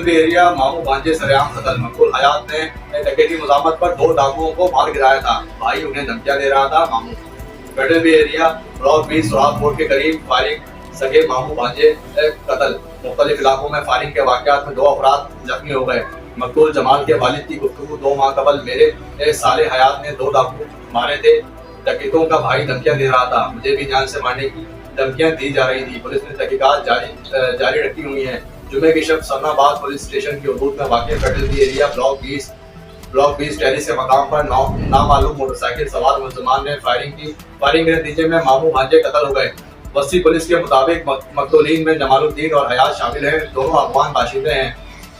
Federal area मामू भांजे सरेआम कत्ल। मकबूल हयात ने डकैती मज़ामत पर 2 डाकुओं को मार गिराया था। भाई उन्हें धमकियां दे रहा था। मामू फेडरल एरिया ब्लॉक 20 सुराग मोड़ के करीब फायरिंग, सगे मामू भांजे कत्ल। मुख्तलिफ इलाकों में फायरिंग के वाक़यात में 2 अफराद जख्मी हो गए। मकबूल जमाल के वालिद की गुफ्तगू 2 माह कबल मेरे साले हयात ने 2 डाकू मारे थे। डकैतों का भाई धमकियां दे रहा था, मुझे भी जान से मारने की धमकियां दी जा रही थी। पुलिस ने तहकीकात जारी रखी हुई है। जुमे की शब सन्नाबाद पुलिस स्टेशन की हदूद में वाक़ फेडरल एरिया ब्लॉक 20 टेरिस के मकाम पर नामालूम मोटरसाइकिल सवार मुलजमान ने फायरिंग की। फायरिंग के नतीजे में मामू भांजे कत्ल हो गए। बस्ती पुलिस के मुताबिक मकतूलीन में जमालुद्दीन और हयात शामिल हैं। दोनों अफगान बाशिंदे हैं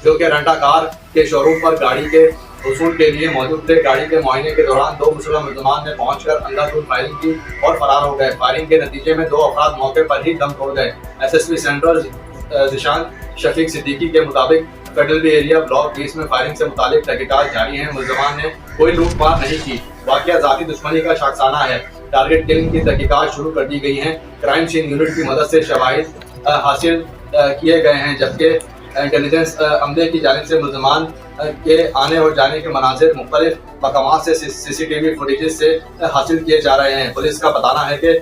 जो कि रेंटा कार के शोरूम पर गाड़ी के वसूल के लिए मौजूद थे। गाड़ी के मुआयने के दौरान 2 मुसल्लम मुलजमान ने पहुंचकर अंधाधुंध फायरिंग की और फरार हो गए। फायरिंग के नतीजे में 2 अफराद मौके पर ही दम तोड़ गए। SSP सेंट्रल जिशान शफीक सिद्दीकी के मुताबिक फेडरल एरिया ब्लॉक 20 में फायरिंग से मुतालिक तहकीकात जारी हैं। मुलजमान ने कोई लूटमार नहीं की। वाक़या ज़ाती दुश्मनी का शाखसाना है। टारगेट किलिंग की तहकीकात शुरू कर दी गई है। क्राइम सीन यूनिट की मदद से शवाहिद हासिल किए गए हैं, जबकि इंटेलिजेंस अमले की जानिब से मुलजमान के आने और जाने के मनाजिर मुख्तलिफ मकामात से CCTV फुटेजेस से हासिल किए जा रहे हैं। पुलिस का बताना है कि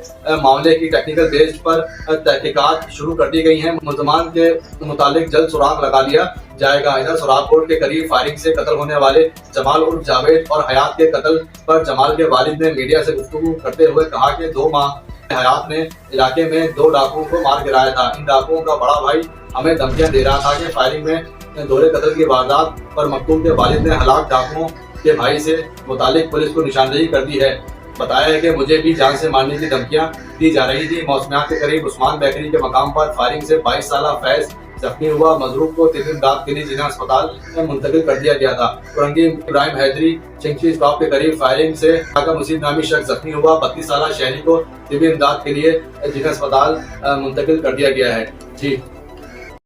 मामले की टेक्निकल बेस पर तहकीकात शुरू कर दी गई हैं। मुलजमान के मुतालिक जल्द सुराग लगा लिया जाएगा। इधर सुरागपुर के करीब फायरिंग से कत्ल होने वाले जमाल उर्फ जावेद और हयात के कत्ल पर जमाल के वालिद ने मीडिया से गुफ्तगू करते हुए कहा कि 2 माह हयात ने इलाके में 2 डाकुओं को मार गिराया था। इन डाकुओं का बड़ा भाई हमें धमकियां दे रहा था कि फायरिंग में दोहरे कत्ल की वारदात पर मकतूल के वालिद ने हलाक डाकुओं के भाई से मुतालिक पुलिस को निशानदेही कर दी है। बताया है कि मुझे भी जान से मारने की धमकियां दी जा रही थी। मौसमियात के करीब उस्मान बेकरी के मकाम पर फायरिंग से 22 साला फैज जख्मी हुआ। मजरूब को 3 इमदाद के लिए जिला अस्पताल में मुंतकिल कर दिया गया था। कुरंगी इब्राहिम हैदरी चिंची स्टॉप के करीब फायरिंग से मुसीब नामी शख्स जख्मी हुआ। 32 साला शहरी को तिबी इमदाद के लिए जिला अस्पताल मुंतकिल कर दिया गया है। जी।